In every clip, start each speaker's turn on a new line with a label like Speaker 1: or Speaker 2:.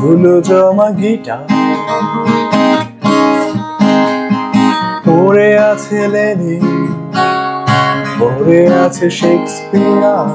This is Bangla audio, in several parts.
Speaker 1: ধুলো জমা গিটার পড়ে আছে লেনিন, পড়ে আছে শেক্সপিয়ার।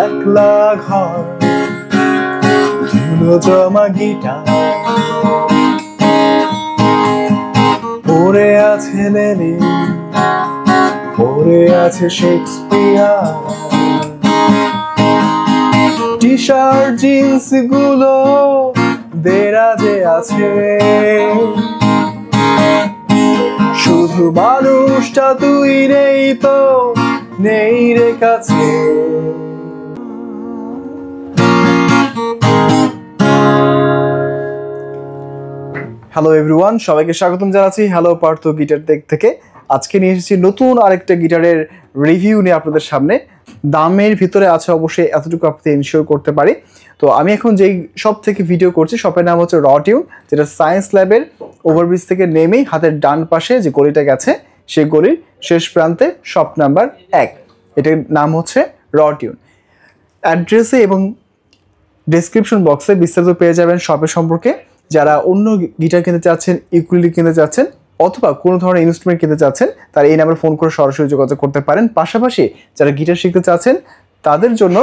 Speaker 1: একলা ঘর, ধুলো জমা গিটার পড়ে আছে লেনিন, পড়ে আছে শেক্সপিয়ার। টি শার্ট জিন্স গুলো দেরাজে আছে, শুধু মানুষটা তুই নেই তো, নেই রে কাছে। হ্যালো এভরিওয়ান, সবাইকে স্বাগতম জানাচ্ছি হ্যালো পার্থ গিটার টেক থেকে। আজকে নিয়ে এসেছি নতুন আরেকটা গিটারের রিভিউ নিয়ে আপনাদের সামনে। দামের ভিতরে আছে অবশ্যই, এতটুকু আপনি এনশিওর করতে পারি। তো আমি এখন যেই শপ থেকে ভিডিও করছি, শপের নাম হচ্ছে র টিউন, যেটা সায়েন্স ল্যাবের ওভারব্রিজ থেকে নেমেই হাতের ডান পাশে যে গলিটা গেছে সেই গলির শেষ প্রান্তে শপ নাম্বার 1। এটার নাম হচ্ছে র টিউন। অ্যাড্রেসে এবং ডেসক্রিপশন বক্সে বিস্তারিত পেয়ে যাবেন শপের সম্পর্কে। যারা অন্য গিটার কিনতে চাচ্ছেন, ইউকুলেলে কিনতে চাচ্ছেন, অথবা কোনো ধরনের ইনস্ট্রুমেন্ট কিনতে চাচ্ছেন, তারা এই নাম্বারে ফোন করে সরাসরি যোগাযোগ করতে পারেন। পাশাপাশি যারা গিটার শিখতে চাচ্ছেন তাদের জন্য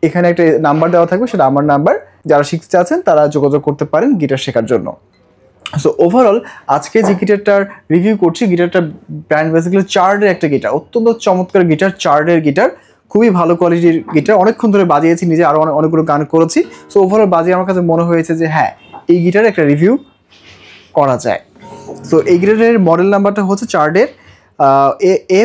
Speaker 1: এখানে একটা নাম্বার দেওয়া থাকবে, সেটা আমার নাম্বার। যারা শিখতে চাচ্ছেন তারা যোগাযোগ করতে পারেন গিটার শেখার জন্য। সো ওভারঅল আজকে যে গিটারটার রিভিউ করছি, গিটারটার ব্র্যান্ড বেসিক্যালি চার্ডের একটা গিটার, অত্যন্ত চমৎকার গিটার, চার্ডের গিটার, খুবই ভালো কোয়ালিটির গিটার। অনেকক্ষণ ধরে বাজিয়েছি, নিজে আরও অনেকগুলো গান করেছি। সো ওভারঅল বাজিয়ে আমার কাছে মনে হয়েছে যে হ্যাঁ, এই গিটারের একটা রিভিউ করা যায়। সো এই গিটারের মডেল নাম্বারটা হচ্ছে চার্ডের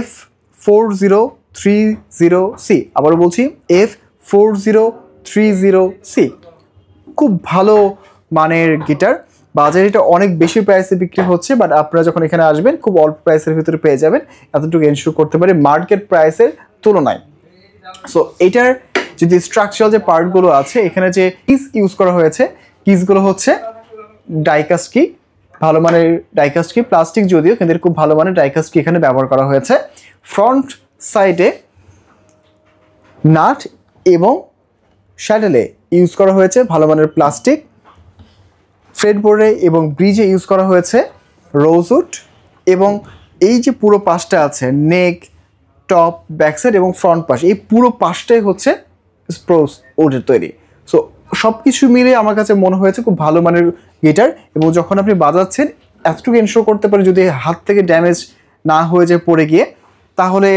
Speaker 1: F4030C। আবারও বলছি F4030C। খুব ভালো মানের গিটার। বাজারে এটা অনেক বেশি প্রাইসে বিক্রি হচ্ছে, বাট আপনারা যখন এখানে আসবেন খুব অল্প প্রাইসের ভিতরে পেয়ে যাবেন, এতটুকু এনশিওর করতে পারে মার্কেট প্রাইসের তুলনায়। সো এটার যদি স্ট্রাকচারাল যে পার্টগুলো আছে, এখানে যে কিস ইউজ করা হয়েছে, কিসগুলো হচ্ছে ডাইকাস্ট কি, ভালো মানের ডাইকাস্ট কি, প্লাস্টিক যদিও, কিন্তু খুব ভালো মানের ডাইকাস্ট কি এখানে ব্যবহার করা হয়েছে। ফ্রন্ট সাইডে নাট এবং শ্যাডেলে ইউজ করা হয়েছে ভালো মানের প্লাস্টিক। ফ্রেডবোর্ডে এবং ব্রিজে ইউজ করা হয়েছে রোজউড। এবং এই যে পুরো পাশটা আছে, নেক, টপ, ব্যাকসাইড এবং ফ্রন্ট পাশ, এই পুরো পাশটাই হচ্ছে স্প্রুস উডের তৈরি। সো সব কিছু মিলে আমার কাছে মনে হয়েছে খুব ভালো মানের গিটার। এবং যখন আপনি বাজাচ্ছেন এতটুকু এনশিওর করতে পারে যদি হাত থেকে ড্যামেজ না হয়ে যায় পড়ে গিয়ে, তাহলে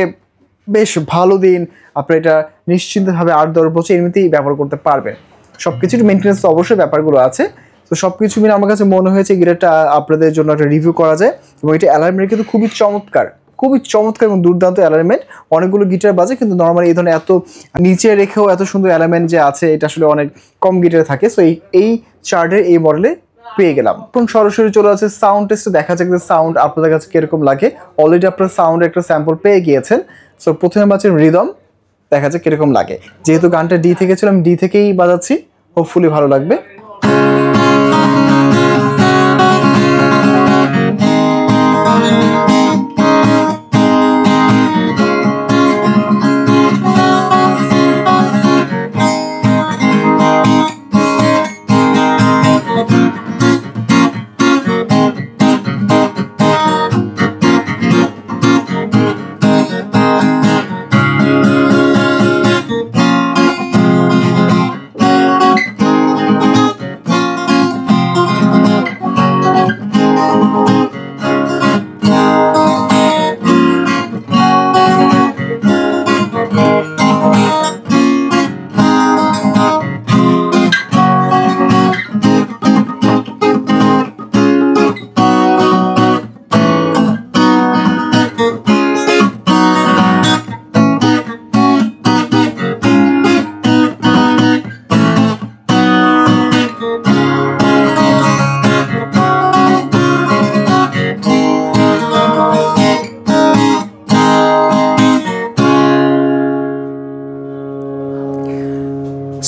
Speaker 1: বেশ ভালো দিন আপনি এটা নিশ্চিন্তভাবে 8-10 বছর এমনিতেই ব্যবহার করতে পারবেন। সব কিছুর মেনটেন্যান্স তো অবশ্যই ব্যাপারগুলো আছে। তো সব কিছু মিলে আমার কাছে মনে হয়েছে গিটারটা আপনাদের জন্য একটা রিভিউ করা যায়। এবং এটা অ্যালাইনমেন্ট কিন্তু খুবই চমৎকার, খুবই চমৎকার এবং দুর্দান্ত অ্যালাইনমেন্ট। অনেকগুলো গিটার বাজে, কিন্তু নর্মালি এই ধরনের এত নিচে রেখেও এত সুন্দর অ্যালাইনমেন্ট যে আছে, এটা আসলে অনেক কম গিটারে থাকে। সো এই চার্ডের এই মডেলে পেয়ে গেলাম। এখন সরাসরি চলে আছে সাউন্ড টেস্টে, দেখা যাক যে সাউন্ড আপনাদের কাছে কিরকম লাগে। অলরেডি আপনার সাউন্ডের একটা স্যাম্পল পেয়ে গিয়েছেন। সো প্রথমে বাজছেন রিদম, দেখা যাক কিরকম লাগে। যেহেতু গানটা ডি থেকে ছিল, আমি ডি থেকেই বাজাচ্ছি, হোপফুলি ভালো লাগবে।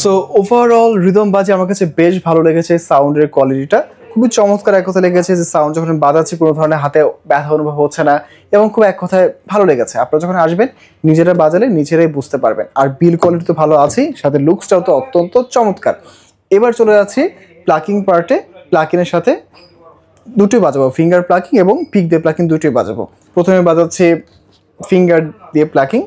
Speaker 1: সো ওভারঅল রিদম বাজে আমার কাছে বেশ ভালো লেগেছে, সাউন্ডের কোয়ালিটিটা খুবই চমৎকার এক কথা লেগেছে যে সাউন্ড যখন বাজাচ্ছি কোনো ধরনের হাতে ব্যথা অনুভব হচ্ছে না, এবং খুব এক কথায় ভালো লেগেছে। আপনারা যখন আসবেন নিজেরা বাজালে নিজেরাই বুঝতে পারবেন। আর বিল কোয়ালিটি তো ভালো আছেই, সাথে লুকসটাও তো অত্যন্ত চমৎকার। এবার চলে যাচ্ছি প্লাকিং পার্টে। প্লাকিংয়ের সাথে দুটোই বাজাবো, ফিঙ্গার প্লাকিং এবং পিক দিয়ে প্লাকিং দুটোই বাজাবো। প্রথমে বাজাচ্ছি ফিঙ্গার দিয়ে প্লাকিং।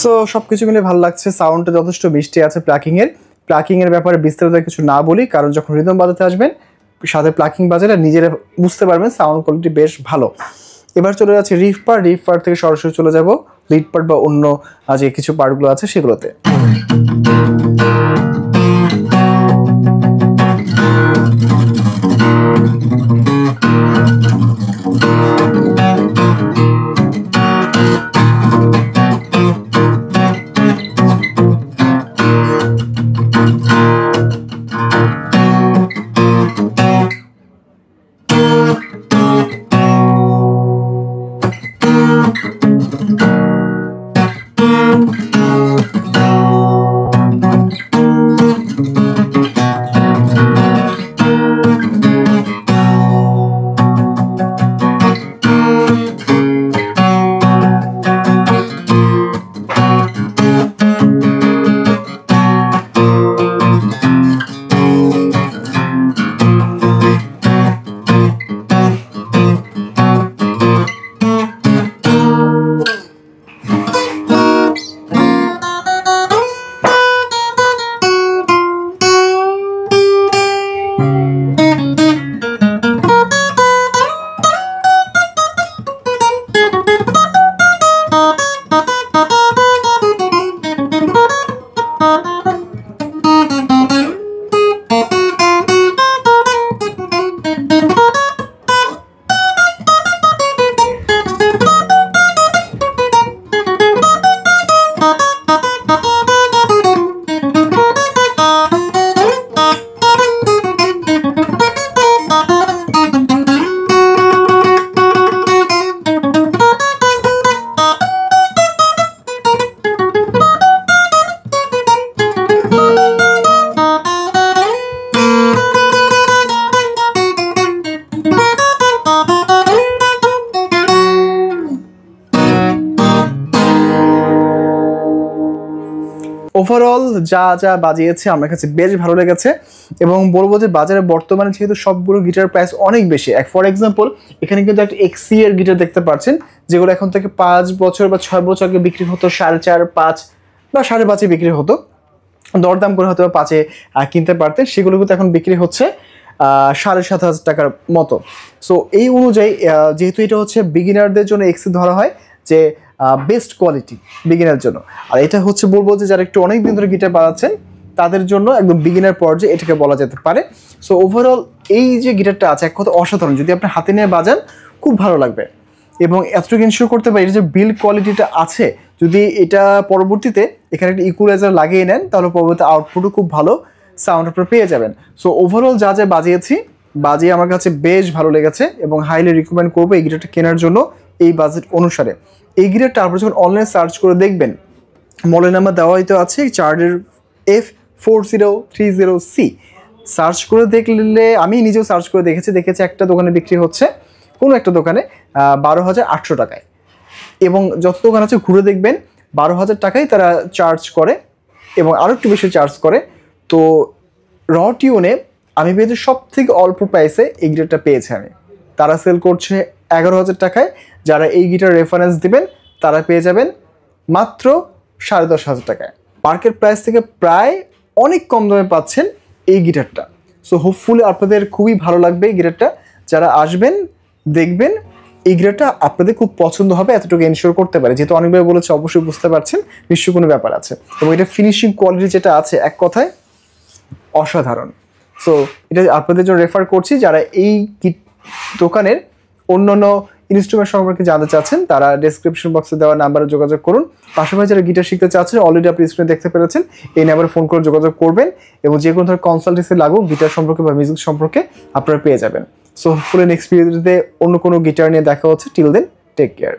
Speaker 1: সো সবকিছু মিলে ভালো লাগছে, সাউন্ডটা যথেষ্ট মিষ্টি আছে প্লাকিংয়ের ব্যাপারে বিস্তারিত কিছু না বলি, কারণ যখন রিদম বাজাতে আসবেন সাথে প্লাকিং বাজালে নিজেরা বুঝতে পারবেন সাউন্ড কোয়ালিটি বেশ ভালো। এবার চলে যাচ্ছে রিফ পার্ট থেকে সরাসরি চলে যাব লিড পার্ট বা অন্য যে কিছু পার্টগুলো আছে সেগুলোতে। ওভারঅল যা বাজিয়েছে আমার কাছে বেশ ভালো লেগেছে, এবং বলবো যে বাজারে বর্তমানে যেহেতু সবগুলো গিটার প্রাইস অনেক বেশি, ফর এক্সাম্পল এখানে কিন্তু একটা এক্সি এর গিটার দেখতে পাচ্ছেন, যেগুলো এখন থেকে 5 বছর বা 6 বছর আগে বিক্রি হতো 4.5, 5 বা 5.5 বিক্রি হতো, দরদাম করে হয়তো 5-এ কিনতে পারতেন, সেগুলো কিন্তু এখন বিক্রি হচ্ছে 7,500 টাকার মতো। সো এই অনুযায়ী যেহেতু এটা হচ্ছে বিগিনারদের জন্য এক্সি ধরা হয় যে বেস্ট কোয়ালিটি বিগিনার জন্য, আর এটা হচ্ছে বলবো যে যারা একটু অনেক দিন ধরে গিটার বাজাচ্ছেন তাদের জন্য একদম বিগিনার পর্যায়ে এটাকে বলা যেতে পারে। সো ওভারঅল এই যে গিটারটা আছে এক কথা অসাধারণ, যদি আপনি হাতে নিয়ে বাজান খুব ভালো লাগবে, এবং এতটুকু ইনশিওর করতে পারি যে বিল্ড কোয়ালিটিটা আছে, যদি এটা পরবর্তীতে এখানে একটা ইকুয়ালাইজার লাগিয়ে নেন তাহলে পরবর্তী আউটপুটও খুব ভালো সাউন্ড আপনারা পেয়ে যাবেন। সো ওভারঅল যা বাজিয়ে আমার কাছে বেশ ভালো লেগেছে, এবং হাইলি রিকমেন্ড করবো এই গিটারটা কেনার জন্য এই বাজেট অনুসারে। এই গিটারটা আপনারা যখন অনলাইনে সার্চ করে দেখবেন মডেল নাম্বার দেওয়াই তো আছে, চার্ডের F4030C সার্চ করে দেখলে, আমি নিজেও সার্চ করে দেখেছি একটা দোকানে বিক্রি হচ্ছে, কোনো একটা দোকানে 12,800 টাকায়, এবং যত দোকান আছে ঘুরে দেখবেন 12,000 টাকাই তারা চার্জ করে এবং আরও একটু বেশি চার্জ করে। তো র টিউনে আমি পেয়েছি সব থেকে অল্প প্রাইসে এই গিটারটা পেয়েছি আমি। তারা সেল করছে 11,000 টাকায়। যারা এই গিটার রেফারেন্স দিবেন তারা পেয়ে যাবেন মাত্র 10,500 টাকায়। মার্কেট প্রাইস থেকে প্রায় অনেক কম দামে পাচ্ছেন এই গিটারটা। সো হোপফুলি আপনাদের খুবই ভালো লাগবে এই গিটারটা। যারা আসবেন দেখবেন এই গিটারটা আপনাদের খুব পছন্দ হবে, এতটুকু এনশিওর করতে পারে। যেহেতু অনেকভাবে বলেছে অবশ্যই বুঝতে পারছেন নিশ্চয়ই কোনো ব্যাপার আছে। এবং এটা ফিনিশিং কোয়ালিটি যেটা আছে এক কথায় অসাধারণ। সো এটা আপনাদের জন্য রেফার করছি। যারা এই দোকানের অন্যান্য ইনস্ট্রুমেন্ট সম্পর্কে জানতে চাচ্ছেন তারা ডেসক্রিপশন বক্সে দেওয়া নাম্বারে যোগাযোগ করুন। পাশাপাশি যারা গিটার শিখতে চাচ্ছেন অলরেডি আপনি স্ক্রিনে দেখতে পেরেছেন, এই নাম্বারে ফোন করে যোগাযোগ করবেন এবং যে কোনো ধরনের কনসালটেন্সি লাগুক গিটার সম্পর্কে বা মিউজিক সম্পর্কে আপনারা পেয়ে যাবেন। সো হোপফুলি নেক্সট ভিডিওতে অন্য কোনো গিটার নিয়ে দেখা হচ্ছে। Till then take care.